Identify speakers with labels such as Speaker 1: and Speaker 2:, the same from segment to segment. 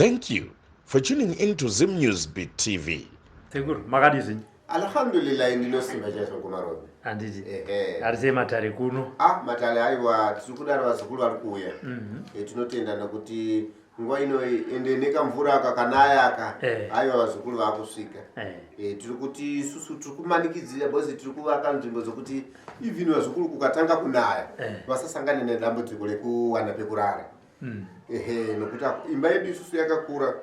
Speaker 1: Thank you for tuning into Zim Newsbeat TV.
Speaker 2: Teguru, makadizi.
Speaker 3: Alhamdulillah ndinosimba chacho kumarobe.
Speaker 2: Anditi. Arize matare kuno.
Speaker 3: Matale aiwa tisukudaro vasukuru vari kuuya. Tinotenda nokuti nguva ino ende nekamvura kakanaya aka aiwa vasukuru vakusvika. Tiri kuti isusu tiri kumanikidzira bhozi tiri kuvaka nzvimbo dzokuti even vasukuru kukatanga kunaya vasasangane nedambudziko rekuwana pekurara. Nokuti imba yedu isusu yakakura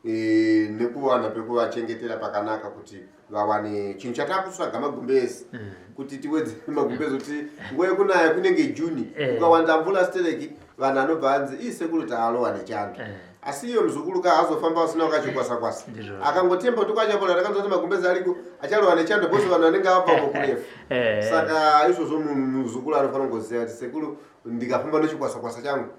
Speaker 3: nekuwana pekuvachengetera pakanaka kuti vawane chinhu chatakutsvaga magumbezi kuti tiwedze magumbezi kuti nguva yekunaya kunenge Juni ukawanda mvula stereki vanhu anobva hanzi isekuru taalowa nechando asi iyo muzukuru kaazofamba usina wakachikwasa-kwasa akangotemba kuti kwachapola rakanzwa kuti magumbezi ariko achalowa nechando bhosi vanhu vanenge vabva kukurefu saka izvozvo munhu muzukuru anofanira kungoziva kuti sekuru ndikafamba nechikwasa-kwasa changu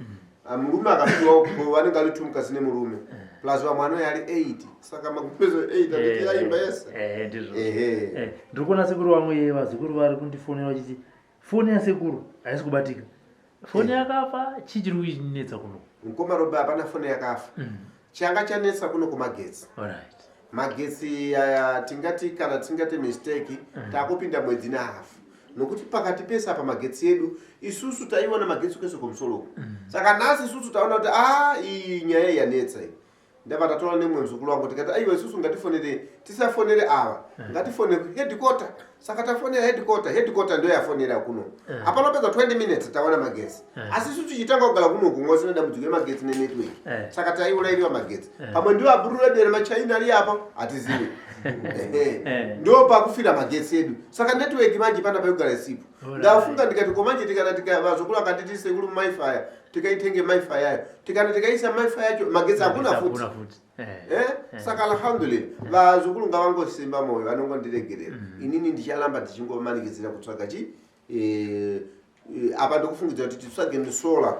Speaker 3: murume akapiwa vanenge ari tumukasi nemurume plus vamwana yari 8 saka magumbezi 8 anditi yaimba yese
Speaker 2: ndiri kuona sekuru vamwe vazukuru vari kundifonera vachiti foni yasekuru haisi kubatika foni yakafa chichiri kuinetsa kuno
Speaker 3: mukomarobe hapana foni yakafa changa chanetsa kuno kumagetsi magetsi aya tingati kana tingati mistake takupinda mwedzi nahafu nokuti pakati pesa pa magetsi edu isusu taiona magetsi kwese kumusoro saka nhasi isusu taona kuti iyi nyaya yanetsa iyi ndava tatola nemwe muzukuru wangu tikati aiwa isusu ngatifonere tisafonere ava ngatifonere headquarter saka tafonera headquarter ndio yafonera kuno apanopedza 20 minutes taona magetsi asi isusu tichitanga kugara kuno kumwe sina dambudziko remagetsi nenetwork saka taiurayiriwa magetsi pamwe ndio aburura dera machaina ari apa hatizivi ndo pakufira magetsi edu saka network manje pana paigara isipo ndafunga ndikati komanje tikana vazukuru akatiti sekuru maifaya tikaitenge maifaya yayo tikana tikaisa maifaya yacho magetsi hakuna futi saka alhamdulillah vazukuru ngavangosimba moyo vanongondiregerera inini ndichalamba ndichingomanikidzira kutsvaga apa ndikufungidzira kuti titsvage ndisola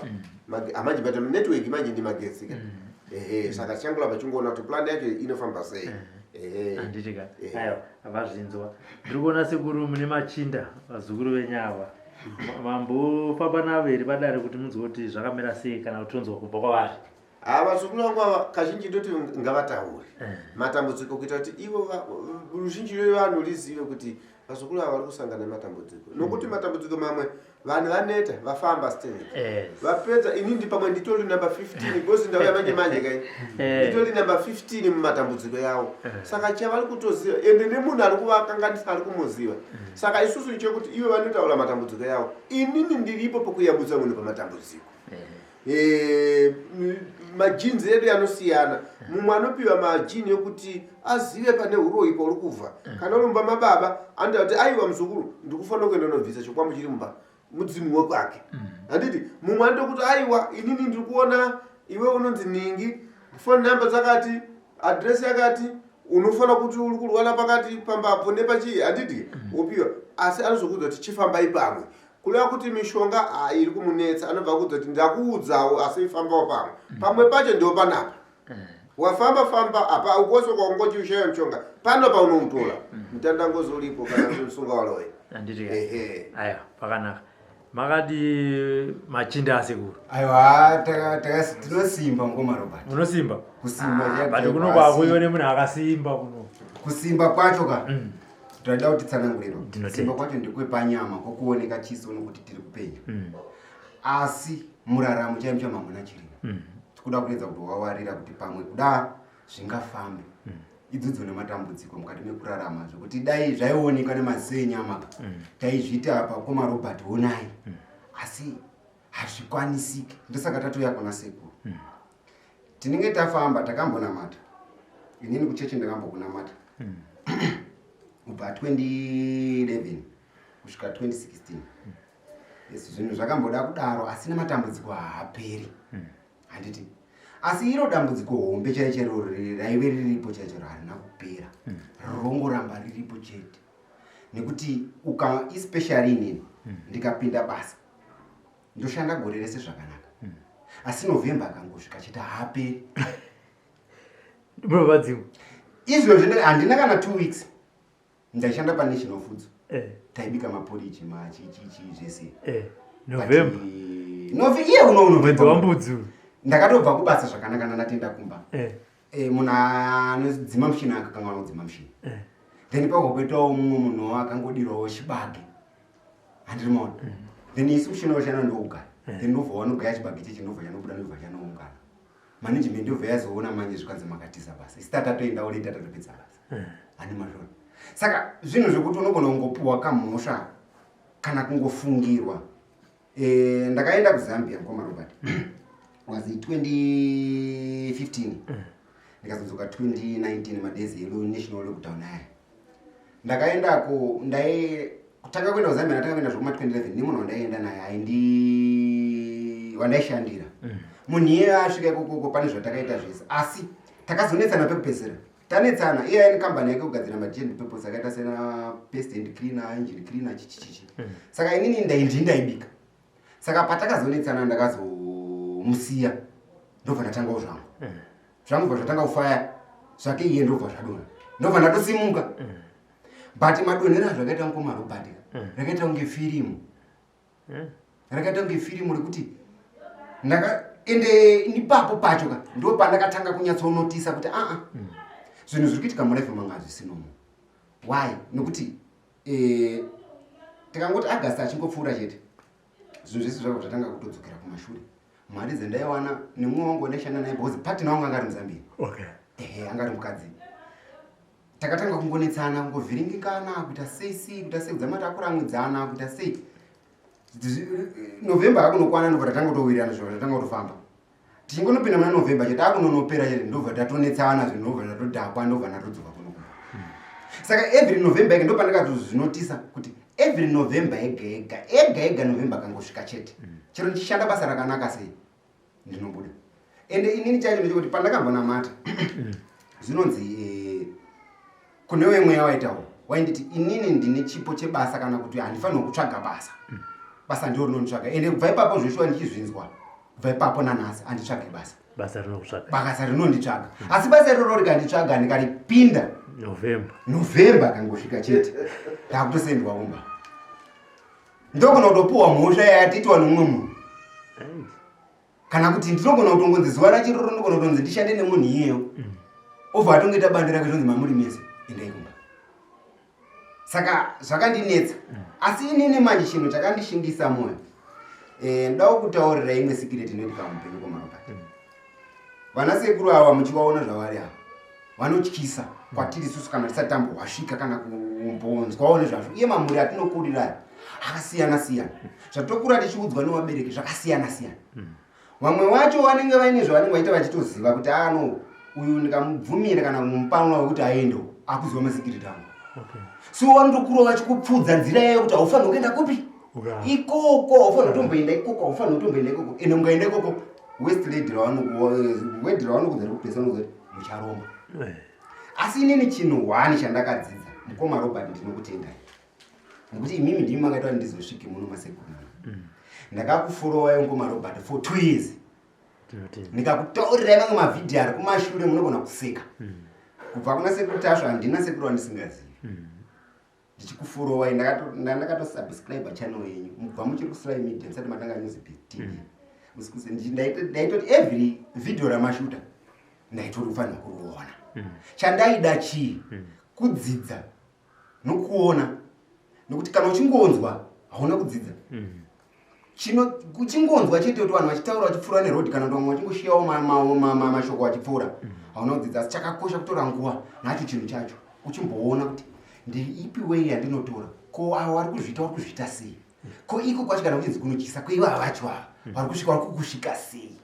Speaker 3: amanje but network manje ndi magetsi saka tichangolamba chingoona kuti plan yacho inofamba sei
Speaker 2: anditika ayo avazvinzwa ndiri kuona sekuru mune machinda vazukuru venyava mambofamba navo here padare kuti munzwe kuti zvakamira sei kana kutonzwa kubva kwavari
Speaker 3: vazukuru vangu ava kazhinji ndoti ngavataure matambudziko kuita kuti ivo ruzhinji rwevanhu rizive kuti vazukuru ava vari kusangana nematambudziko nokuti matambudziko mamwe vanhu vaneta vafamba stereki vapedza inindi pamwe nditori number 15 bhosi ndauya manje kai nditori number 15 mumatambudziko yavo saka chavari kutoziva ende nemunhu ari kuvakanganisa ari kumuziva saka isusu chekuti ivo vanotaura matambudziko yavo inini ndiripo pokuyambutsa munhu pamatambudziko majinzi edu anosiyana mumwe anopiwa majini yokuti azive pane uroyi pauri kubva kana urumba mababa anoita kuti aiwa muzukuru ndikufanira kuenda unobvisa chikwambo chiri mumba mudzimu wekwake handiti mumwe anoita kuti aiwa inini ndiri kuona iwe unonzi ningi phone number dzakati adresi yakati unofanira kuti uri kurwara pakati pambapo nepachii handiti upiwa asi anozokudza kuti chifambai pamwe kureva kuti mishonga iri kumunetsa anobva kudza kuti ndakuudzawo asi ifambawo pamwe pacho ndio panapa wafamba apa ukosoka ungochiushaya mishonga pano paunomutora mutandangozi uripo kana musunga walowe
Speaker 2: anditi aya pakanaka makati machinda asekuru
Speaker 4: aiwa tinosimba ngomarobati
Speaker 2: unosimba
Speaker 4: kusimba
Speaker 2: bati kuno kwakuione munhu akasimba kuno
Speaker 4: kusimba kwacho ka toda kuti tsananguriro kusimba kwacho ndekwepanyama kwokuoneka chiso nokuti tiri kupenya asi muraramo chaimo chamamuna chirimo tikuda kuedza kuti wawarira kuti pamwe kuda zvingafambe idzodzo nematambudziko mukati mekurarama zvokuti dai zvaioneka nemazenyama taizviti apa komarobhati onai asi hazvikwanisiki ndosaka tatouya kuna sekuru tinenge tafamba takambonamata inini kuchechi ndakambokunamata kubva 2011 kusvika 2016 zvinhu zvakamboda kudaro asi nematambudziko haaperi handiti asi iro dambudziko hombe chaichero raive riripo chaichero harina kupera rongoramba riripo chete nekuti especially inini ndikapinda basa ndoshanda gore rese zvakanaka asi november akangosvika chete haaperi
Speaker 2: munovadziwa
Speaker 4: izvozvo handina kana 2 weeks ndaishanda panational foods taibika maporiji machichichi zvese
Speaker 2: november
Speaker 4: iye uno
Speaker 2: mwedzi wambudzi
Speaker 4: ndakatobva kubasa zvakanaka ndatenda kumba munhu anodzima mushini akakanga anodzima mushini then pakopoitawo mumwe munhu akangodirawo chibage handiri maona then isi mushini wachana ndougara then ndobva wanogaya chibage chechi ndobva chanobuda ndobva chanoungana management ndobva yazoona manje zvikanzi makatiza basa isi tatatoendawo lei tatatopedza basa handi mashoni saka zvinhu zvekuti unogona kungopuhwa kamhosva kana kungofungirwa ndakaenda kuZambia mkomarobert was 2015 ndikazodzoka 2019 madezi elo national lockdown aya ndakaendako kutanga kuenda kuZambia natanga kuenda zvokuma 2011 nemunhu wandaenda naye wandaishandira munhu iye asvika ikoko pane zvatakaita zvese asi takazonetsana pekupedzisira tanetsana iye aine kambani yake kugadzira magent papers akaita sena paste and cleaner engine cleaner chichichichi saka inini ndaibika saka patakazonetsana ndakazomusiya ndobva ndatanga zvangu bva zvatanga kufaya zvake iye ndobva zvadona ndobva ndatosimuka but madonhero zvakaita mukomarobert rakaita kunge firimu rekuti ende ndipapo pacho ka ndo pandakatanga kunyatsonotisa kuti zvinhu zviri kuitika muraife manga hazvisinomo why nokuti tikangoti August achingopfuura chete zvinhu zvese zvako zvatanga kutodzokera kumashure mari dzendaiwana nemumwe wangu wandaishanda naye because partner wangu anga ari muZambia anga ari mukadzi takatanga kungonetsana kungovhiringikana kuita sei kudzama takuramwidzana kuita sei November akunokwana ndobva tatanga kutowirirana zviro zvatanga kutofamba tichingonopinda muna November chete akunonopera chete ndobva tatonetsana zvinhu ndobva tatodhakwa ndobva natodzoka kunokuno saka every November ege ndopandakatozvinotisa kuti every November ega November akangosvika chete chero ndichishanda basa rakanaka sei ndinobuda ende inini chacho ndechekuti pandakambonamata zvinonzi kune wemweya waitawo wainditi inini ndine chipo chebasa kana kuti handifanirwa kutsvaga basa ndiro rinonditsvaga ende kubva ipapo zveshuwa ndichizvinzwa kubva ipapo nanhasi handitsvage basa rinonditsvaga asi basa iroro rikanditsvaga ndikaripinda November kangosvika chete ndakutosendwa umba ndogona kutopuhwa mhosva yatitiwa nomumwe munhu kana kuti ndinogona kutongonzi zuva rachiroro ndogona kutonzi ndishande nemunhu iyeyo obva atongoita bandi rake zvonzi mamuri mese endai kumba saka zvakandinetsa asi inini manje chinhu chakandishingisa moyo ndawo kutaurira imwe sikireti inoitika mupenyu komarobert vanasekuru ava muchivaona zvavari ava vanotyisa kwatiri isusu kana tisati tambowasvika kana kumbonzwawo nezvazvo iye mamuri atinokurira akasiyana zvatokura tichiudzwa nevabereki zvakasiyana vamwe vacho vanenge vaine zvavanenge vaita vachitoziva kuti uyu ndikamubvumira kana kumupanwa wekuti aendewo akuziva masikireti angu so vanotokura vachikupfudza nzira yayo kuti haufanira kuenda kupi ikoko haufanira kutomboenda ikoko haufanira kutomboenda ikoko ende mukaenda ikoko westlade ravanokudza rekupesa nokuti mucharomba asi inini chinhu hwani chandakadzidza mukomarobert ndinokutendai nekuti imimi ndimi makaita kuti ndizosvike muno masekuru ndakakufurowai mukomarobert for 2 years ndikakutaurirai mamwe mavhidhiyo ari kumashure munogona kuseka kubva kuna sekuru tasvo handina sekuru wandisingazivi ndichikufurowai ndakatosubscribe channel yenyu mubva muchiri kusrai media musati matanga newsbeat tv ndaitoti every video ramashuta ndaitoti kufanira kuruona chandaida chii kudzidza nokuona nokuti kana uchingonzwa hauna kudzidza uchingonzwa chete kuti vanhu vachitaura vachipfuura nerodi kana kuti vamwe vachingoshiyawo mashoko vachipfuura hauna kudzidza asi chakakosha kutora nguva nacho chinhu chacho uchimboona kuti ndiri ipi wei yandinotora ko avo vari kuzviita sei ko iko kwacho kana kuchinzi kunotyisa kweiva vacho ava vari kukusvika sei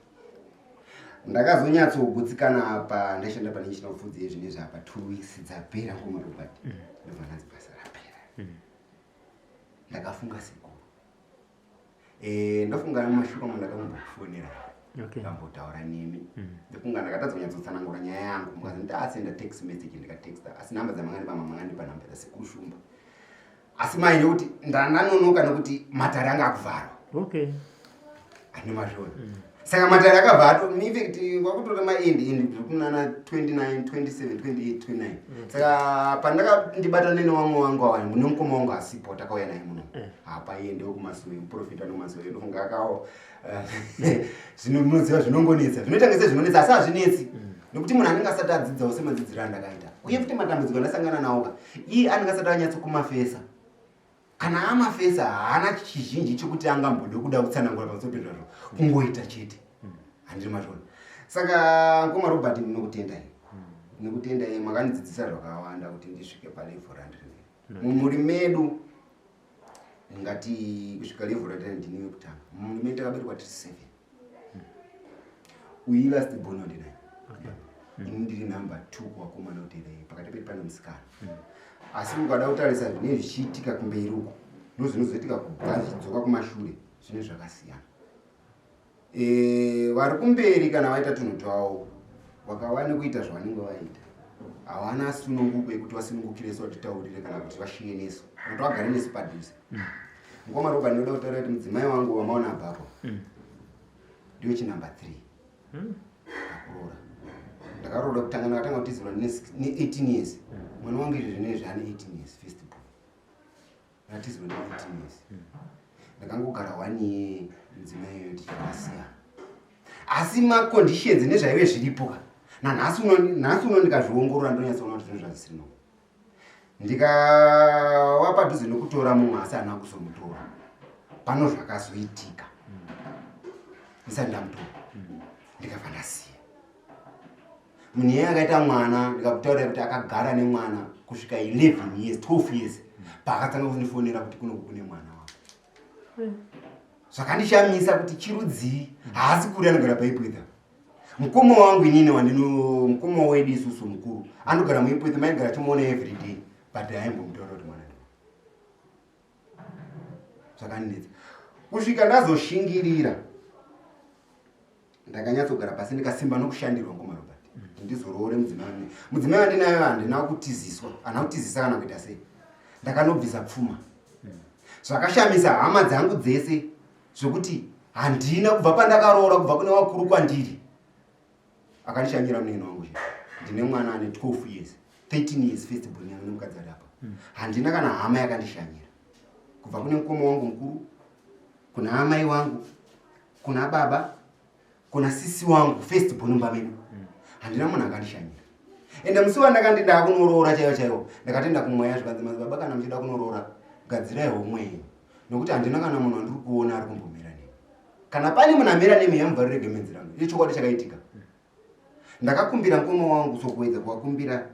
Speaker 4: ndakazonyatsogutsikana apa ndaishanda pane national foods yezvinezvi apa 2 weeks dzapera ngomarobert ndobva nanzi basa rapera ndakafunga sekuru ndofunga mumashure mandakambokufonera kambotaura nemi ndofunga ndakatadza kunyatsotsanangura nyaya yangu mukazi ndasenda text message ndikatexta asi nhamba dzamangandipa mamangandipa nhamba dzasekuru shumba asi maine kuti ndanonoka nokuti matare anga akuvharwa handi mazvona Saka matare akabva in fact wakutora maendi kunana 29 27 28 29 saka pandakandibata nevamwe wangu ava nemukoma wangu asipo takauya naye muno apa iye ndewekumaswe muprofita nomaswe ndofunga akawo zvinomuziva zvinongonetsa zvinoita sezvinonetsa asi hazvinetsi nekuti munhu anenge asati adzidzawo semadzidziro andakaita uye futi matambudziko andasangana nawo iye anenge asati anyatsokumafesa kana amafesa haana chizhinji chokuti angambode kuda kutsanangura pamusoro pezvazvo kungoita chete handiri mazvona saka ngoma Robert ndinokutendai makandidzidzisa zvakawanda kuti ndisvike palevel randiri mumuri medu ngati kusvika level ratiri ndini yekutanga mumuri medu takaberekwa tiri 7 uyi last born wandinaye ini ndiri number 2 kuvakomana kuteerei pakati pedu pane musikana asi ukada kutarisa zvine zvichiitika kumberi uko ndozvinozoitika kubva zvidzoka kumashure zvine zvakasiyana vari kumberi kana vaita tunhu twavo vakawane kuita zvavanenge vaita havana sununguko yekuti vasunungukire nesu vatitaurire kana kuti vashiye nesu kuti vagare nesu padhuze ngoma Roba ndinoda kutaura kuti mudzimai wangu wamaona apapo ndiwe chinumber 3 pakuroora ndakaroora kutanga ndakatanga kutizirwa ne18 years mwana wangu izvi zvinezvi ane 18 years first born natizirwa ne18 years ndakangogara 1 year mudzimai iyoyo tichakasiyana asi maconditions nezvaive zviripo nanhasi uno ndikazviongorora ndinonyatsoona kuti zvinhu zvazvisirino ndikava padhuze nokutora mumwe asi haana kuzomutora pano zvakazoitika ndisati ndamutora ndikabva ndasiya munhu iye akaita mwana ndikakutaurira kuti akagara nemwana kusvika 11 years 12 years paakatanga kundifonera kuti kuno kune mwana wavo zvakandishamisa kuti chirudzii haasi kuri anogara paipwitha mukoma wangu inini mukoma wedu isusu mukuru anogara muipwitha maigara chimuona everyday but aimbomutaura kuti mwana ndiwo zvakandinetsa kusvika ndazoshingirira ndakanyatsogara pasi ndikasimba nokushandirwa ngoma Robert ndizoroore mudzimai wandinayo handina kutiziswa hana kutizisa kana kuita sei ndakanobvisa pfuma zvakashamisa hama dzangu dzese zvokuti handina kubva pandakaroora kubva kune wakuru kwandiri akandishanyira muneni wangu ndine mwana ane 12 years 13 years first born yangu nemukadzi ari apa handina kana hama yakandishanyira kubva kune mukoma wangu mukuru kuna amai wangu kuna baba kuna sisi wangu first born mumba medu handina munhu akandishanyira ende musi wandakandida kunoroora chaiwo ndakatenda kumweya zvikanzi madzibaba kana muchida kunoroora gadzirai homwe nokuti handina kana munhu andiri kuona ari kumbomira nemi kana pane munhu amira nemi yamubva rirege menzi rangu iyo chokwadi chakaitika ndakakumbira mukoma wangu sokuedza kuvakumbira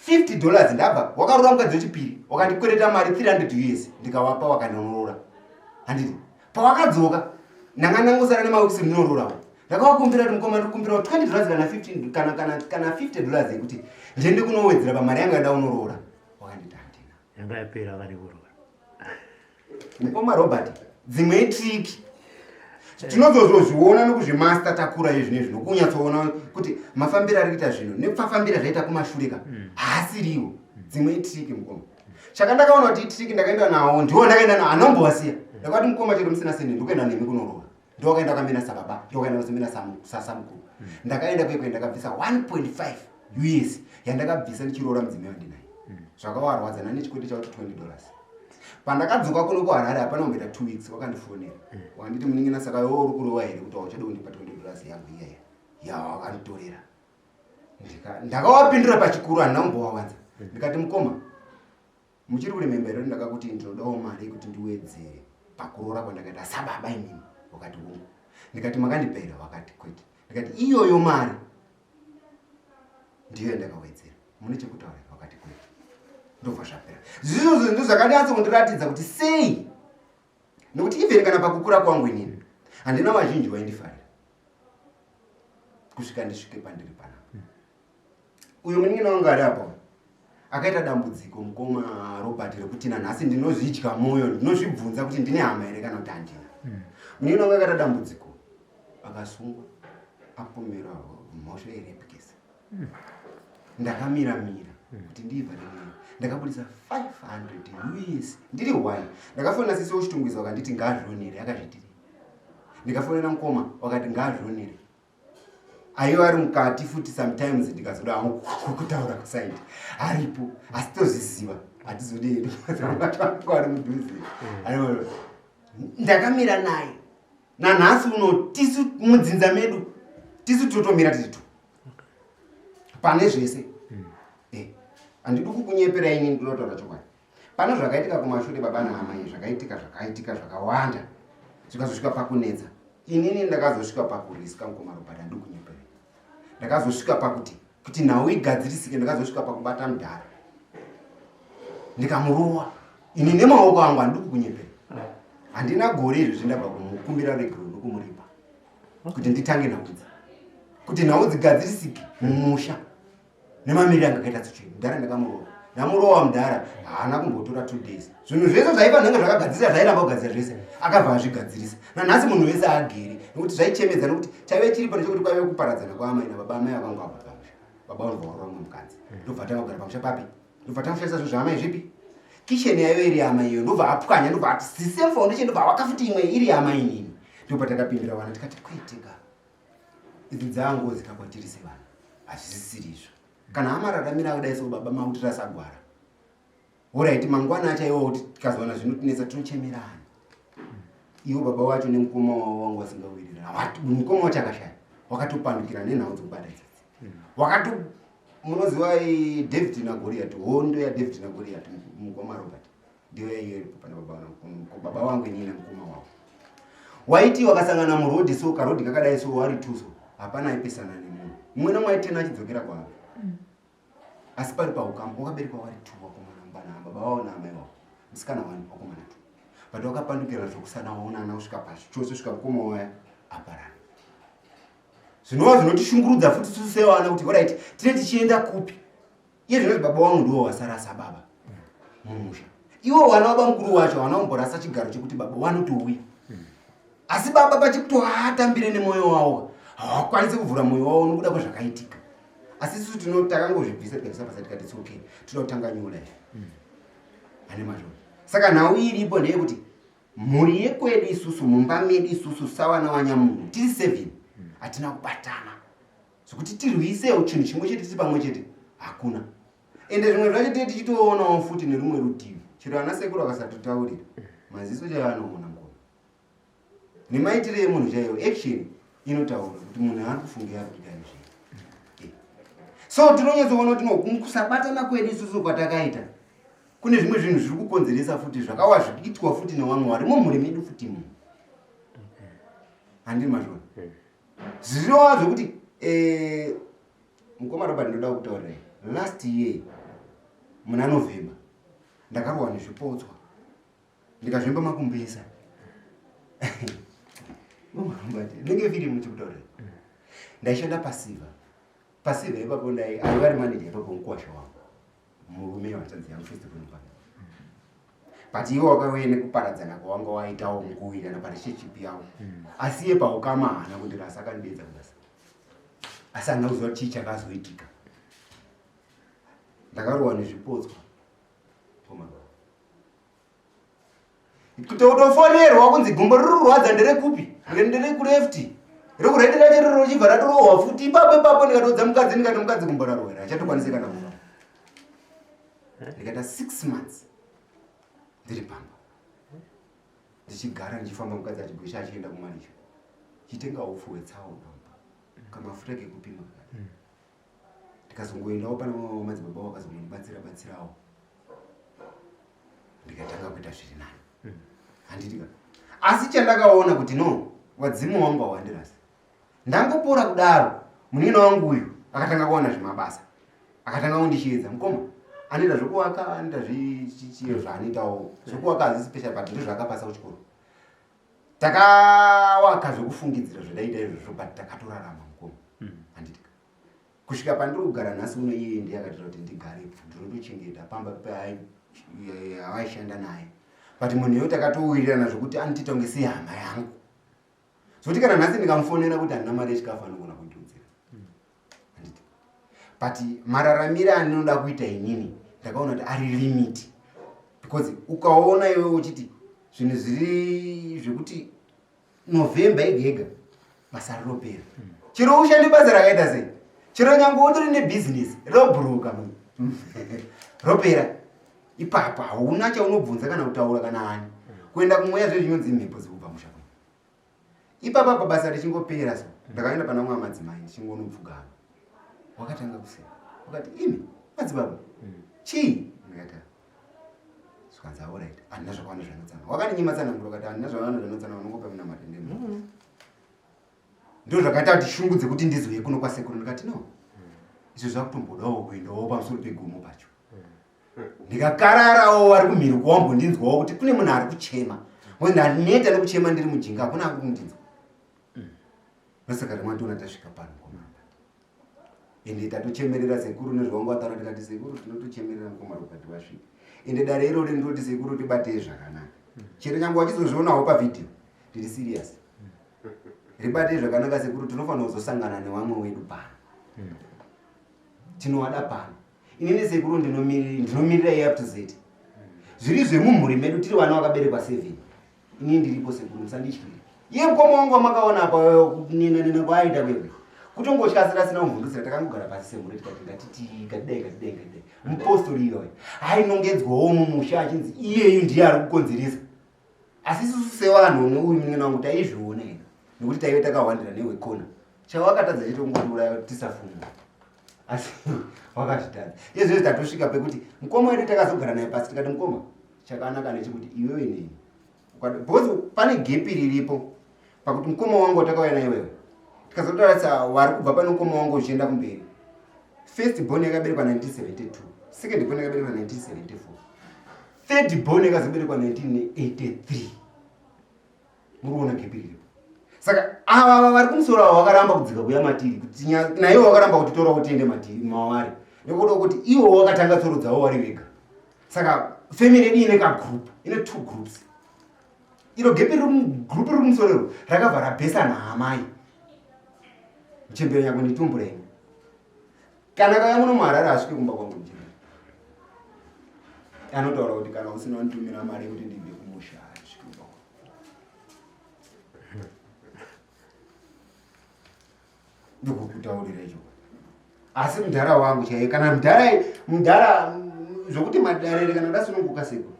Speaker 4: $50 ndabva wakaroora mukadzi wechipiri wakandikwereta mari 300 US ndikawapa wakandinoroora handiti pawakadzoka ndanga ndangosara nemawikisi ndinororawo ndakavakumbira kuti mukoma ndikumbirawo $20 kana $50 yekuti ndiende kunowedzera pamari yanga ndaunoroora wakanditi handina
Speaker 2: yanga yapera vakandikuroora
Speaker 4: mukoma Robert dzimwe itriki tinozozviona nokuzvimaster takura izvinezvi nokunyatsoona kuti mafambiro ari kuita zvino nepfafambira zvaita kumashurika haasiriwo dzimwe itriki mukoma chakandakaona kuti itriki ndakaenda nawo ndiwo ndakaenda nawo anombowasiya ndakati mukoma chero musina sende ndokuenda nemi kunoroora ndowakaenda kwamena sababa ndowakaenda kusomena sasa mukuru ndakaenda kwekwe ndakabvisa 1.5 US yandakabvisa ndichiroora mudzimai wandinaye zvakawarwadza nane chikwete chauti $20 pandakadzoka kuno kuHarare hapana kumboita 2 weeks wakandifonera wanditi muningina saka iwe uri kurova here kuti wauchada kundipa $20 yangu iyaya yawakanditorera ndakawapindura pachikuru handina kumbowawanza ndikati mukoma muchiri kurememba here ndakakuti ndinodawo mari yekuti ndiwedzere pakuroora kwandakaita sababa inini wakati ungu ndikati makandipera wakati kwete ndikati iyoyo mari ndiyo yandakawedzera mune chekutaura wakati kwete ndobva zvapera zvizvo ndo zvakanyatso kundiratidza kuti sei nokuti ivheri kana pakukura kwangu inini handina vazhinji vaindifarira kusvika ndisvike pandiri panapa uyo munin'ina wangu ari apo akaita dambudziko mukoma Robert rekuti nanhasi ndinozvidya mwoyo ndinozvibvunza kuti ndine hama here kana kuti handina munin'ina wangu akaita dambudziko akasungwa apomera mhosva yerepikisa ndakamira kuti ndibva nemweya ndakabudisa 500 US ndiri 1 ndakafonera sisi wechitungwiza wakanditi ngazvionere akazvitiri ndikafonera mukoma wakati ngazvionere aiwa ari mukati futi sometimes ndikazoda kutaura kusaidi aripo asi tozviziva hatizoderi ari mudhuze ndakamira naye nanhasi uno tisu mudzinza medu tisu totomira tiritu pane zvese handidi kukunyepera ini ndinotaura chokwadi pane zvakaitika kumashure baba naamai zvakaitika zvakawanda zvikazosvika pakunetsa inini ndakazosvika pakuriska mukoma Robert handidi kunyepera ndakazosvika kuti nhau igadzirisike ndakazosvika pakubata mudhara ndikamurowa ini nemaoko angu handidi kukunyepera handina gore izvo zvindabva kumukumbira regro nokumuripa kuti nditange naudzi kuti nhau dzigadzirisike mumusha nemamiriro anga akaita tsucheni mudhara ndakamurowa ndamurowa mudhara haana kumbotora 2 days zvinhu zvese zvaiva nhenga zvakagadzirisa zvairamba kugadzira zvese akabva azvigadzirisa nanhasi munhu wese agere nekuti zvaichemedza nekuti chaive chiripo nechekuti kwaive kuparadzana kwaamai nababa amai akanga abva pamusha baba unovaurora mumwe mukadzi ndobva tangagara pamusha papi ndobva tamushaisa zvinhu zvaamai zvipi kisheni yaive iri amai iyo ndobva apwanya ndobva ati sisem foundation ndobva wakafuti imwe iri amai inini ndobva takapindira vana tikati kweteka idzi dzangu dzikakwatirise vanhu hazvisisiri izvo kana amararamira kudai so baba mauti rasagwara oraiti mangwana acha iwo kuti tikazoona zvinotinetsa tinochemerana iwo baba wacho nemukoma wangu wasingawirirana mukoma wacho akashaya wakatopandukira nenhau dzokubata idzidzi wakato munoziva David na Goliath hondo ya David na Goliath mukoma Robert ndiyo yaiyo pana baba wangu inini mukoma wavo waiti wakasangana murodhi so karodhi kakadai so wari tuso hapana aipesana nemunhu mumwe namwaitena achidzokera kwavo asi pari paukambo wakaberekwa wari 2 wakomana baba wavo naamai wavo musikana 1 wakomana 2 but wakapandukira zvokusana waonana kusvika pashi chose kusvika mukoma waya aparana zvinova zvinotishungurudza futi susu sevana kuti oright tine tichienda kupi iye zvinoti baba wangu ndiwo wasara sababa mumusha iwo wana waba mukuru wacho wanaomborasa chigaro chekuti baba wanotouya asi baba pachikutoatambire nemwoyo wavo hawakwanisi kuvhura mwoyo wavo nokuda kwezvakaitika asi susu takangozvibvisa tikabvisa pasati tikati it's okay toda kutanga new life ane mazvo saka nhau iripo ndeyekuti mhuri yekwedu isusu mumba medu isusu sawana wanyamunhu tiri 7 hatina kubatana zvokuti tirwisewo chinhu chimwe chete tiri pamwe chete hakuna ende zvimwe zvacho tee tichitoonawo futi nerumwe rutivi chero ana sekuru akasatotaurira maziso chaanoona ngoma nemaitire emunhu chaiwo action inotaura kuti munhu ari kufungira kuti dai zvii so tinonyatsoona kuti kusabatana kwedu isusu kwatakaita kune zvimwe zvinhu zviri kukonzeresa futi zvakawa zvikiitwa futi nevamwe varimo mhuri medu futi munhu handiri mazvona zvirova zvokuti mukoma Robert ndoda kutaurirai last year muna November ndakarohwa nezvipotswa ndikazvimba makumbesa ndenge firimu chikutaurirai ndaishanda pasiva ipapo aiva ari manager ipapo mukwasha wangu murume watanzi yangu festival pano but iwo wakauya nekuparadzana kwawanga waitawo mukuwirirana parishechipi yavo asi iye paukama haana kundirasa akandibedza kubasa asi handina kuziva chii chakazoitika ndakarohwa nezvipotswa kuti utofonerwa kunzi gumbo riri kurwadza nderekupi ndere kurefti rekuraiti racho riri rochibva ratorohwa futi ipapo ndikatodza mukadzi ndikati mukadzi gumbo rarohera achatokwanisika nakuva ndikaita 6 months ndiri pamba ndichigara ndichifamba mukadzi achigwisha achienda kumalisha chitenga ufu hwetsaona kamafuta kekupima ndikazongoendawo pana madzibaba wakazongondibatsirawo ndikatanga kuita zviri nani handitika asi chandakaona kuti no wadzimu wangu hawandirasi ndangopora kudaro munina wangu uyu akatanga kuwana zvemabasa akatanga kundishiedza mukoma anoita zvokuvaka anoita zvichiyo zvaanoitawo zvokuvaka hazisi special but ndozvaakapasa kuchikoro takawaka zvokufungidzira zvodaita izvozvo but takatorarama mukoma handitika kusvika pandiri kugara nhasi uno iye ndiye akatira kuti ndigarepo ndinotochengeta pamba havaishanda naye but munhu iyo takatowirirana zvokuti anotita kunge sehama yangu zvokuti kana nhasi ndikamufonera kuti handina mari yechikafu anogona kundiudzira handitika but mararamiro andinoda kuita inini ndakaona kuti ari limit because ukaona iwe uchiti zvinhu zviri zvekuti November yega basa ropera chiro ushande basa rakaita sei chiro nyango utori nebusiness robruka ropera ipapa hauna chaunobvunza kana kutaura kana ani kuenda kumweya zvezvinonzi mhepo dzekubva musha ipapa basa richingopera so ndakaenda pana mwa madzimai ndichingonopfugama wakatanga kusema wakati imi madzibaba chii ndikati zvikanzi alright handina zvakawanda zvanotsana wakandinyimatsana nguro kati handina zvakawanda zvanotsana vanongopa muna matendemo ndo zvakaita kuti shungu dzekuti ndizouye kuno kwasekuru ndikati no izvo zvakutombodawo kuendawo pamusoro pegomo pacho ndikakararawo vari kumhiri kwambo ndinzwawo kuti kune munhu ari kuchema ndaneta nekuchema ndiri mujinga hakuna ari kundinzwa nosaka rimwationa tasvika pano komamba ende tatochemerera sekuru nezvawangu ataura tikati sekuru tinotochemerera mukomarokati wasvika ende dare irori ndoti sekuru tibatei zvakanaka chero nyange wachizozvionawo pavhidhiyo tiri serious ribatei zvakanaka sekuru tinofanira kuzosangana nevamwe wedu pano tinovada pano inini sekuru ndinomiririra up to z zviri zvemumhuri medu tiri vana vakaberekwa 7 inini ndiripo sekuru musandityire iye mukoma wangu wamakaona apa kunenanena kwaaita kwewe kutongotyasira sina umvundusira takangogara pasi semhuri tikati mupostori iyoyo ainongedzwawo mumusha achinzi iyeyu ndiye ari kukonzeresa asi isusu sevanhu neuyu munena wangu taizviona ina nekuti taive takawandira newekona chawakatadza chitongouraya tisafunga asi wakazvitadza izvezvi tatosvika pekuti mukoma wedu takazogara naye pasi tikati mukoma chakanaka nechekuti iwewe nei bcause pane gepi riripo pakuti mukoma wangu watakauya naye wewe tikazotaratsa wari kubva pane mukoma wangu uchienda kumberi first born yakaberekwa 1972 second born yakaberekwa 1974 third born yakazoberekwa 1983 muriona gepi riripo saka ava vari kumusoro avo vakaramba kudzika kuya matiri kuti naivo vakaramba kutitora kutiende matiri mavari nekuda kuti ivo vakatanga tsoro dzavo vari vega saka family yedu ine kagroup ine 2 groups iro gepi group riri kumusoro rakabva rabhesa naamai muchembero yangu nditumbura ine kana kaya muno muharare asvike kumba kwangu muchembero anotaura kuti kana usina wanitumira mari yekuti ndibve kumusha asvike kumba kwangu ndikukutaurira icho asi mudhara wangu chaiye kana mudhara zvokuti madarere kana ndasununguka seko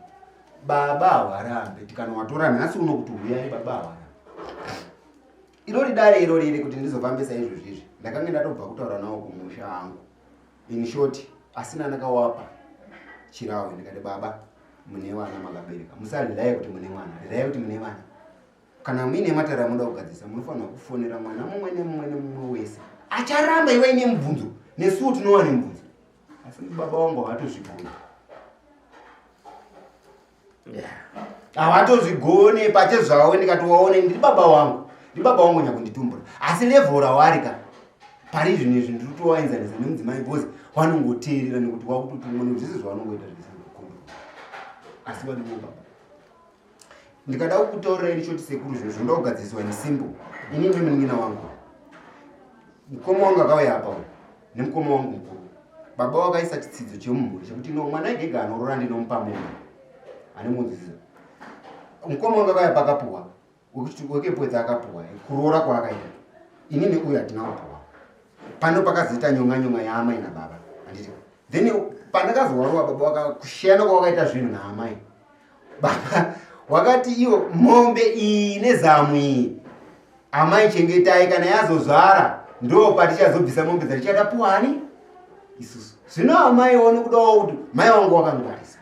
Speaker 4: baba hawarambe tikana watora nhasi uno kuti uyai baba hawarambe irori dare irori iri kuti ndizofambisa izvo zvizvi ndakanga ndatobva kutaura nawo kumusha angu in short asina ndakawapa chirawe ndikati baba mune vana makabereka musarirai kuti mune mwana rirai kuti mune vana kana muine matara muda kugadzisa munofanira kufonera mwana mumwe nemumwe wese acharamba iwe ine mubvunzo nesuwo tinowa nemubvunzo asi baba wangu havatozvigone havatozvigone pache zvavo ndikati waone ndiri baba wangu nyakunditumbura asi levhora warika pari izvi nezvi ndiri kutowaenzanisa nemudzimai bhozi wanongoteerera nekuti wakutotumwa zvese zvavanongoita zvisingakombo asi vadiwo baba ndikada kutaurira ini choti sekuru zvinhu zvoda kugadziswa nesimbo ini ndomuningina wangu mukoma wangu akauya apa nemukoma wangu mukuru baba wakaisa chitsidzo chemumhuri chekuti no mwana egega anorora ndinomupa munhu ane munzwiziso mukoma wangu akauya pakapuhwa wekepwedza akapuhwa kuroora kwaakaita inini uyu hatina kupuhwa pano pakazoita nyonga yaamai nababa handiti then pandakazowarowa baba wakakushiyana kwawakaita zvinhu naamai baba wakati iwo mombe iyi nezamu iyi amai chengetai kana yazozvara ndo patichazobvisa mombe dzatichada puhani isusu zvino amai wanokudawo kuti mai wangu wakangwarisa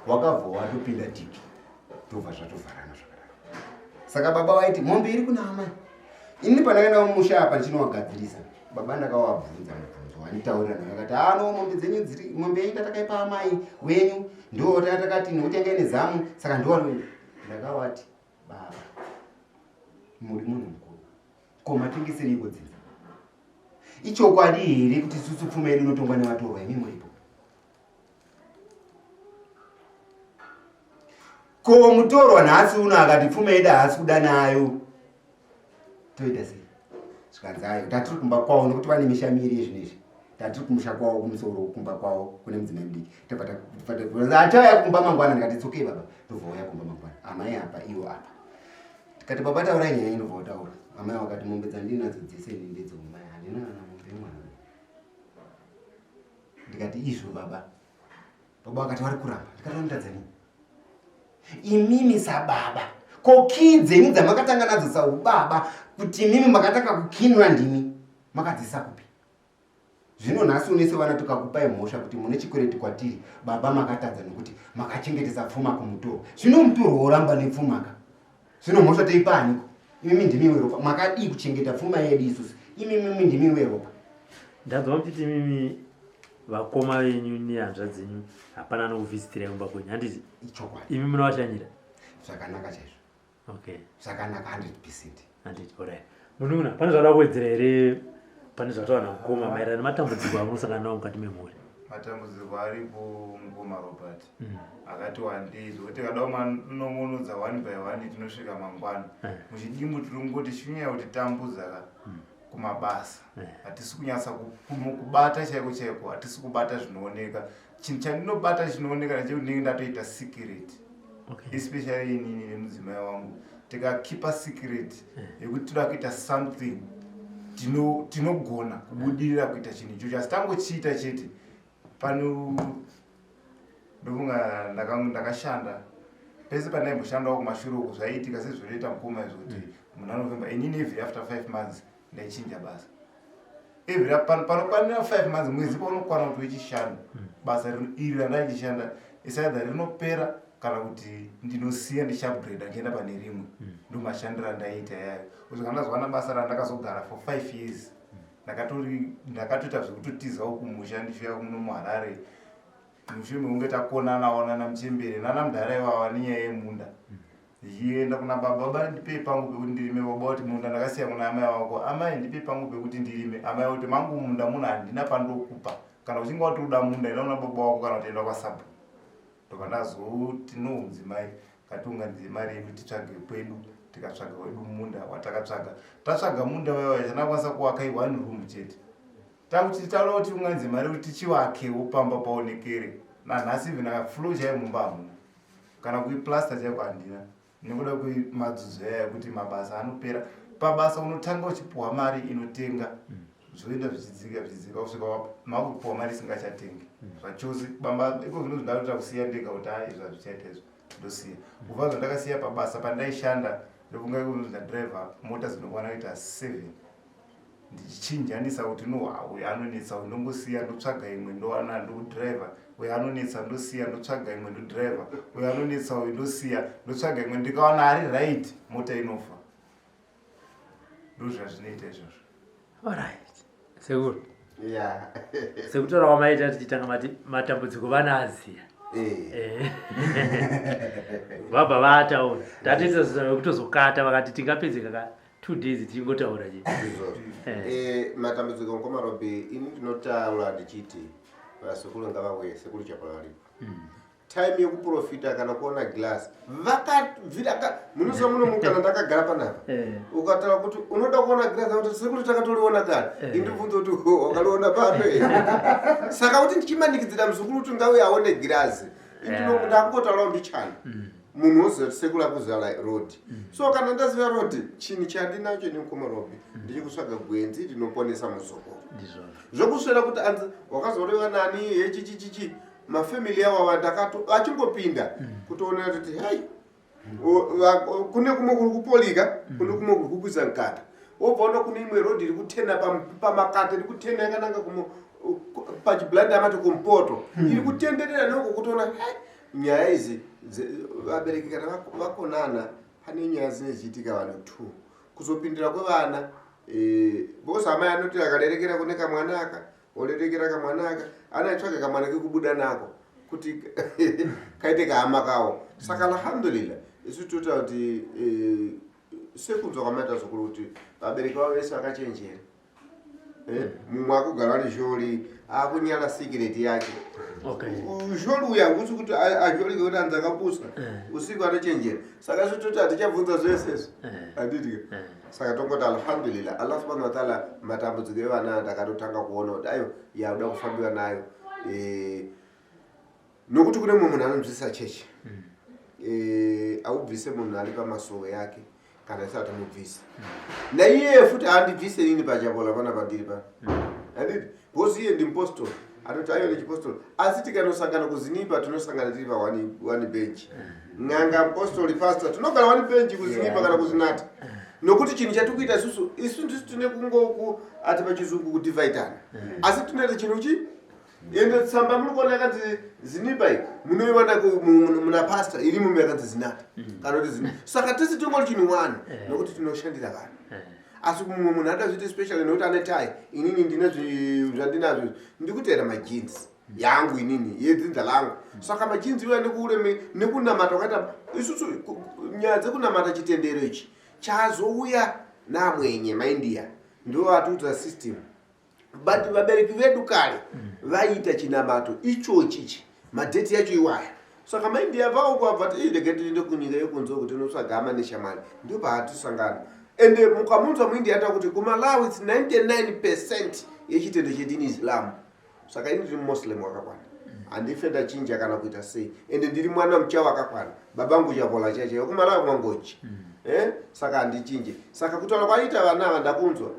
Speaker 4: wakabva watopinda tiki tobva zvatovharana zvakanaka saka baba waiti mombe iri kuna amai ini pandakaenda mumusha apa ndichinovagadzirisa baba ndakawabvunza mubvunzo wanitaurira nayo akati ano mombe dzenyu dziri mombe yenyu tatakaipa amai wenyu ndo tatakati nokutenga nezamu saka ndo ndakawati baba muri munhu mukuru komatengeseriko dzinza ichokwadi here kuti isusu pfuma yedu inotongwa nevatorwa imi muripo ko mutorwa nhasi uno akati pfuma yedu haasi kuda nayo toita sei zvikanzayo tatiri kumba kwawo nokuti vane mishamiri yezvinezvi tatiri kumusha kwawo kumusoro kumba kwawo kune mudzimai mudiki achauya kumba mangwana ndikati tsokei baba tobva uya kumba mangwana amai apa iwo apa tikati baba taura nyaya inobva taura amai wakati mombe dzandinadzo dzese ndindedzo mai handina kana mombe mwana ndikati izvo baba vakati vari kuramba ndikati vanotadza nini imimi sababa ko kii dzenyu dzamakatanga nadzo saubaba kuti imimi makatanga kukinwa ndimi makadzisa kupi zvino nhasi unese vana tukakupai mhosva kuti mune chikwereti kwatiri baba makatadza nekuti makachengetesa pfuma kumutoro zvino mutoro woramba nepfumaka zvino mhosva teipa aniko imimi ndimi weropa makadii kuchengeta pfuma yedu isusu imimi ndimi weropa
Speaker 2: ndanzwa muchiti imimi vakoma venyu nehanzva dzenyu hapana nokuvhisitira kumba kwenyu handiti
Speaker 4: ichokwadi
Speaker 2: imi munovashanyira
Speaker 4: zvakanaka chaizvo
Speaker 2: okay
Speaker 4: zvakanaka 100%.
Speaker 2: handiti orai munun'una pane zvada kuwedzera here pane zvatawana mukoma maererano nematambudziko amunosangana nawo mukati memhuri
Speaker 5: matambudziko aripo mukoma Robert akati wandei zvokuti kada manongonodza 1 by 1 tinosvika mangwana muchidimbu tiri kungoti chinyaya kuti tambudza kumabasa hatisi kunyatsa kubata chaiko chaiko hatisi kubata zvinooneka chinhu chandinobata chinooneka ndechekuti ndinenge ndatoita secret especially inini nemudzimai wangu tikakipa secret yekuti toda kuita something tinogona kubudirira kuita chinhu ichocho asi tangochiita chete pano ndofunga ndakashanda pese pandaimboshanda kumashure uku zvaiitika sezvinoita mukoma izvoti munhu anovhemba inini every after 5 months ndaichinja basa every panopanira 5 months mwezi paunokwana kuti wechishanu basa iri randaichishandanda isaidha rinopera kana kuti ndinosiya ndichabreda ndienda pane rimwe ndomashandiro andaiita yayo uzvikandazwana basa randakazogara for 5 years ndakatoita zvekutotizawo kumusha ndichiuya muno muHarare mushure mekunge takonanaonana muchembere nana mudhara ivava nenyaya yemunda ndichienda kuna baba ndipei pangu pekuti ndirime baba kuti munda ndakasiya kuna amai wako amai ndipei pangu pekuti ndirime amai kuti mangu munda muno handina pandokupa kana uchinge watoda munda enda kuna baba wako kana kutienda kwasabu ndokandazoti no mudzimai katiunganidze mari yedu titsvage kwedu tikatsvaga wedu munda watakatsvaga tatsvaga munda wayo chanakwanisa kuwaka 1 room chete takuti taura kuti unganidze mari kuti tichiwakewo pamba paonekere nanhasi vina floor chaiyo mumba hamuna kana kuiplaster chaiko handina nekuda kwemadzudzu aya kuti mabasa anopera pabasa unotanga uchipuwa mari inotenga zvoenda zvichidzika kusvika makupuwa mari isingachatengi zvachose bamba iko zvino zvindatoita kusiya ndega kuti izvo hazvichaita izvo ndosiya kubva zvandakasiya pabasa pandaishanda ndofunga iko zvino zvadriver mota dzinokwana kuita 7 ndichichinjanisa kuti no uyu anonetsa uyu ndongosiya ndotsvaga imwe ndowana ndodriver uyu anonetsa ndosiya ndotsvaga imwe ndodriver uyu anonetsa uyu ndosiya ndotsvaga imwe ndikawana ari right mota inofa ndozvazvinoita izvozvo
Speaker 2: alright sekuru
Speaker 3: yeah
Speaker 2: sekutaura kwamaita tichitanga matambudziko vanaziya vabva vataura tatoita zita rekutozokata vakati tingapedzeka ka 2 days tichingotaura chete
Speaker 3: matambudziko mukoma Robi ini ndinotaura ndichiti vasekuru ngavauye sekuru chapalalipo time yekuprofita kana kuona glass vakavhira munoziva muno mukana ndakagara panapa ukataura kuti unoda kuona glass kuti sekuru takatoriona kare indibvunza kuti wakaliona pape saka kuti ndichimanikidzira muzukuru kuti ngauye aone glass ndakungotaurawo ndichana munhu woziva kuti sekuru akuzala road so kana ndaziva road chinhu chandinacho nemukoma Robi ndichikutsvaga gwenzi rinoponesa musokoro zvokuswera kuti anzi wakazorewa nani hechichichichi mafamily ava achingopinda kutoona kuti hai kune kumwe kuri kupolika kune kumwe kuri kukwisa nkata wobva ona kune imwe road iri kutenda pamakata iri kutenda yakananga pachiblanda amati kumpoto iri kutenderera noko kutoona hai nyaya idzi vabereki kana vakonana pane nyaya dzinochiitika vanhu 2 kuzopindira kwevana bosi amai anoti akarerekera kune kamwana aka olerekera kamwana aka anaitsvaga kamwana kekubuda nako kuti kaite kahama kawo saka alhamdulillah isu toita kuti sekunzwa kwamaita zvikuru kuti vabereki vavo vese vakachenjera mumwe akugara ari zhori akunyala sikireti yake zhori uyu hakusi kuti azhori kuti anzi akapusa usiku anochenjera saka isu toti hatichabvunza zvesezvo handiti saka tongoti alhamdulillah Allah subhanahu wa ta'ala matambudziko evana ndakatotanga kuona kuti ayo yakuda kufambiwa nayo nokuti kune mumwe munhu anobvisa chechi aubvise munhu ari pamasuwo yake kana isati amubvisa naiye futi andibvise inini pachabola pana pandiri pana anditi because iye ndimpostol atoti ayo nechipostol asi tikanosangana kuzinipa tinosangana tiri pa one bench ng'anga apostoli pastor tinogara one bench kuzinipa kana kuzinata nokuti chinhu chatikuita isu ndisu tine kungoku ati pachizungu kudivhaitana asi tinoita chinhu chi ende tsamba munokona yakanzi zinipa iyi munoiwana muna pastor iri mumwe yakanzi zinata kana kuti zinipa saka tese tongori chinhu one nokuti tinoshandira vanhu asi mumwe munhu ada zviite special nokuti ane tai inini ndine zvandinazvo ndikutera majinsi yangu inini yedzinza langu saka majinsi iwa nekuureme nekunamata wakaita isusu nyaya dzekunamata chitendero ichi chazouya namwenye maindia ndo atiudza system but vabereki vedu kare vaita chinamato ichochichi madheti yacho iwaya saka maindia vaokwabva tiidege tiende kunyika yekunze kuti tinosagama neshamwari ndio paatisangana ende mukamunzwa muindia ata kuti kumalawi it's 99% yechitendo chedini Islam saka ini ndiri muslim wakakwana handife ndachinja kana kuita sei ende ndiri mwana muchawa akakwana babangu chabola chache kumalawi mwangochi saka handichinje saka kutaura kwaita vana ava ndakunzwa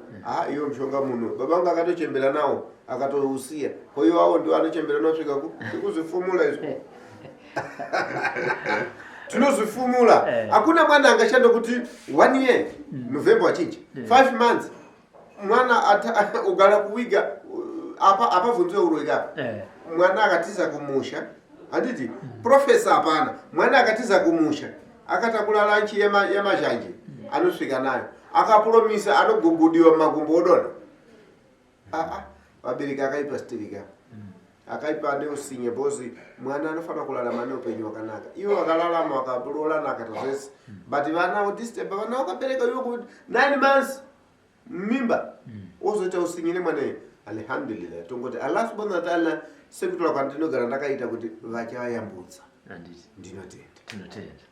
Speaker 3: iyo mushonga muno babangu akatochembera nawo akatousiya koiwo avo ndio anochembera nawo tikuzvifumula izvo tinozvifumula hakuna mwana angashanda kuti 1 year November wachinja 5 months mwana ugara kuwiga apa vunzwe uroika mwana akatiza kumusha handiti professor hapana mwana akatiza kumusha akatakula lanchi yemazhanje anosvika nayo akapromisa anogugudiwa magumbo odona vabereki akaipa stirika akaipa neusinye bozi mwana anofanira kurarama neupenyu hwakanaka ivo vakararama vakaroorana akaita zvese but vana disturb vana vakabereka ivo kuti 9 months mimba ozoita usinye nemwana iye alhamdulillah tongoti Allah subhanahu wa ta'ala sekutora kwandinogara ndakaita kuti vachavayambudza ndinotenda.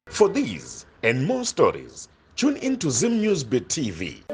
Speaker 1: For these and more stories, tune in to Zim News Bit TV.